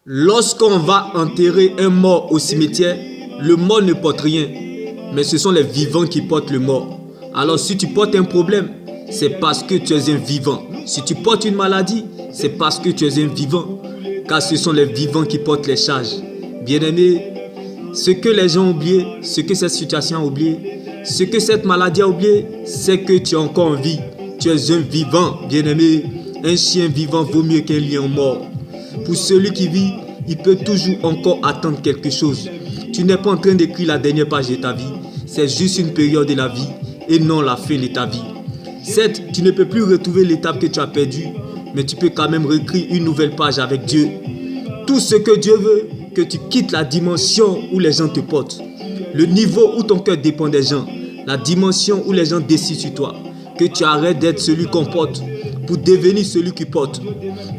Lorsqu'on va enterrer un mort au cimetière, le mort ne porte rien, mais ce sont les vivants qui portent le mort. Alors si tu portes un problème, c'est parce que tu es un vivant. Si tu portes une maladie, c'est parce que tu es un vivant. Car ce sont les vivants qui portent les charges. Bien-aimés, ce que les gens ont oublié, ce que cette situation a oublié, ce que cette maladie a oublié, c'est que tu es encore en vie. Tu es un vivant, bien-aimé. Un chien vivant vaut mieux qu'un lion mort. Pour celui qui vit, il peut toujours encore attendre quelque chose. Tu n'es pas en train d'écrire la dernière page de ta vie. C'est juste une période de la vie et non la fin de ta vie. Certes, tu ne peux plus retrouver l'étape que tu as perdue, mais tu peux quand même réécrire une nouvelle page avec Dieu. Tout ce que Dieu veut, que tu quittes la dimension où les gens te portent. Le niveau où ton cœur dépend des gens. La dimension où les gens décident sur toi. Que tu arrêtes d'être celui qu'on porte pour devenir celui qui porte.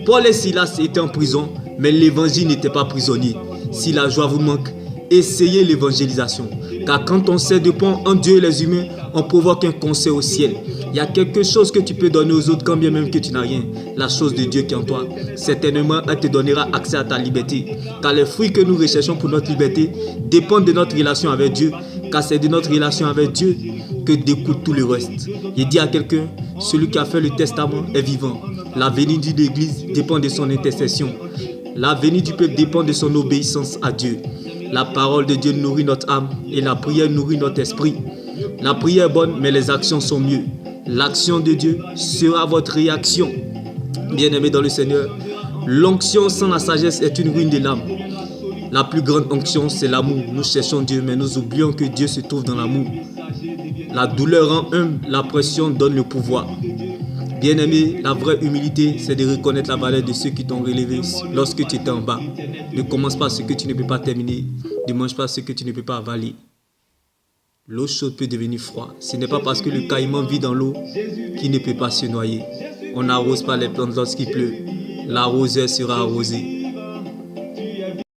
Paul et Silas étaient en prison, mais l'évangile n'était pas prisonnier. Si la joie vous manque, essayez l'évangélisation. Car quand on sait dépend en Dieu et les humains, on provoque un concert au ciel. Il y a quelque chose que tu peux donner aux autres quand bien même que tu n'as rien. La chose de Dieu qui est en toi. Certainement, elle te donnera accès à ta liberté. Car les fruits que nous recherchons pour notre liberté dépendent de notre relation avec Dieu. Car c'est de notre relation avec Dieu que découle tout le reste. Il dit à quelqu'un, celui qui a fait le testament est vivant. L'avenir de l'Église dépend de son intercession. L'avenir du peuple dépend de son obéissance à Dieu. La parole de Dieu nourrit notre âme et la prière nourrit notre esprit. La prière est bonne, mais les actions sont mieux. L'action de Dieu sera votre réaction. Bien-aimés dans le Seigneur, l'onction sans la sagesse est une ruine de l'âme. La plus grande onction, c'est l'amour. Nous cherchons Dieu, mais nous oublions que Dieu se trouve dans l'amour. La douleur rend humble, la pression donne le pouvoir. Bien-aimé, la vraie humilité, c'est de reconnaître la valeur de ceux qui t'ont relevé lorsque tu étais en bas. Ne commence pas ce que tu ne peux pas terminer. Ne mange pas ce que tu ne peux pas avaler. L'eau chaude peut devenir froide. Ce n'est pas parce que le caïman vit dans l'eau qu'il ne peut pas se noyer. On n'arrose pas les plantes lorsqu'il pleut. L'arroseur sera arrosé.